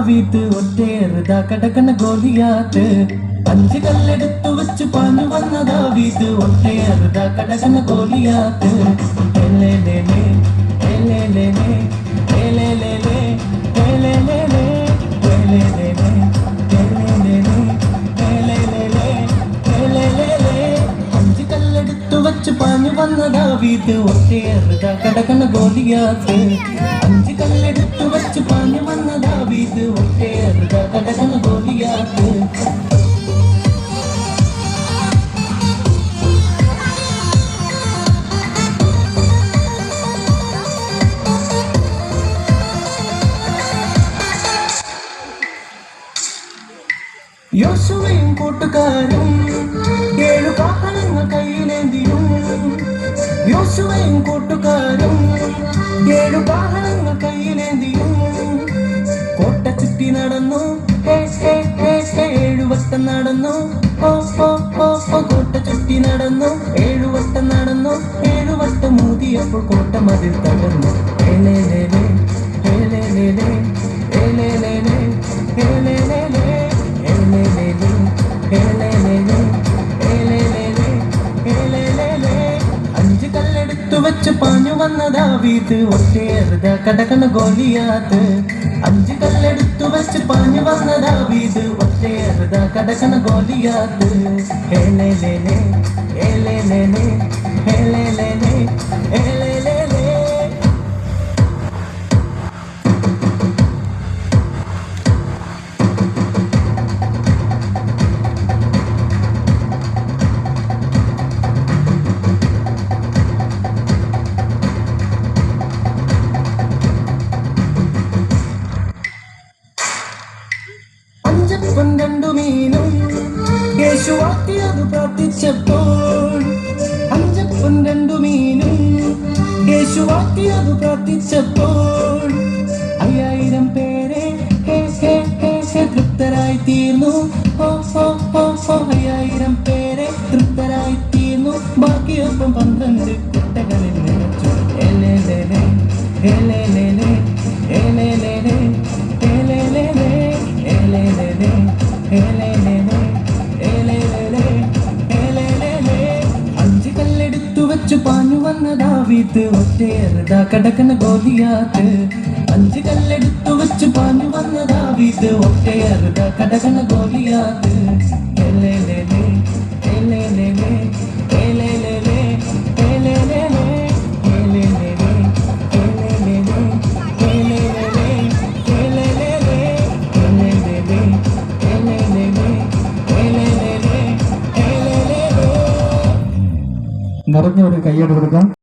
ദാവീദ് ഒറ്റേറുതാ കടക്കണ ഗോലിയാത്ത്. 5 കല്ലെടുത്തു വെച്ച് പാഞ്ഞു വന്ന ദാവീദ് ഒറ്റേറുതാ കടക്കണ ഗോലിയാത്ത്. എലേലേലേ എലേലേലേ എലേലേലേ എലേലേലേ എലേലേലേ എലേലേലേ എലേലേലേ എലേലേലേ. 5 കല്ലെടുത്തു വെച്ച് പാഞ്ഞു വന്ന ദാവീദ് ഒറ്റേറുതാ കടക്കണ ഗോലിയാത്ത്. 5 കല്ലെടുത്തു വെച്ച് പാഞ്ഞു വന്ന ദാവീദ് ഒറ്റേറുതാ കടക്കണ ഗോലിയാത്ത്. യോശുവയും കൂട്ടുകാരും 7 കാഹളങ്ങൾ കയ്യിലേന്തിയും. യോശുവയും കൂട്ടുകാരും 7 കാഹളങ്ങൾ കയ്യിലേന്തിയും. കോട്ട ചുറ്റി നടന്നു 7 വട്ടം നടന്നു. കോട്ട ചുറ്റി നടന്നു 7 വട്ടം നടന്നു. 7 വട്ടം ഊതിയപ്പോൾ കോട്ട മതിൽ തകർന്നു. എലേലേലേ എലേലേലേ എലേലേലേ എലേലേലേ എലേലേലേ എലേലേലേ എലേലേലേ എലേലേലേ. 5 കല്ലെടുത്തു വെച്ച് പാഞ്ഞു വന്ന ദാവീദ് ഒറ്റേറുതാ കടക്കണ ഗോലിയാത്ത്. 5 കല്ലെടുത്തു വെച്ച് പാഞ്ഞു വന്ന ദാവീദ് ഒറ്റേറുതാ കടക്കണ ഗോലിയാത്ത്. എലേലേലേ എലേലേലേ എലേലേലേ എലേലേലേ. അഞ്ചപ്പം 2 മീനും യേശു ആക്കിയത് പ്രാർത്ഥിച്ചപ്പോൾ. 5 2 മീനും യേശു ആക്കിയത് പ്രാർത്ഥിച്ചപ്പോൾ. 5000 പേരെ തൃപ്തരായി തീർന്നു. 5000 പേരെ തൃപ്തരായി തീർന്നു. ബാക്കിയൊപ്പം 12 കുട്ടകളിൽ നിറച്ചു. എലേലേലേ എലേലേലേ എലേലേലേ എലേലേലേ എലേലേലേ എലേലേലേ എലേലേലേ എലേലേലേ. 5 കല്ലെടുത്തു വെച്ച് പാഞ്ഞു വന്ന ദാവീദ് ഒറ്റേറുതാ കടക്കണ ഗോലിയാത്ത്. 5 കല്ലെടുത്തു വെച്ച് പാഞ്ഞു വന്ന ദാവീദ് ഒറ്റേറുതാ കടക്കണ ഗോലിയാത്ത്. എലേലേലേ എലേലേലേ എലേലേലേ എലേലേലേ എലേലേലേ എലേലേലേ എലേലേലേ എലേലേലേ എലേലേലേ എലേലേലേ എലേലേലേ എലേലേലേ. നിറഞ്ഞ ഒരു കയ്യടി കൊടുക്കാം.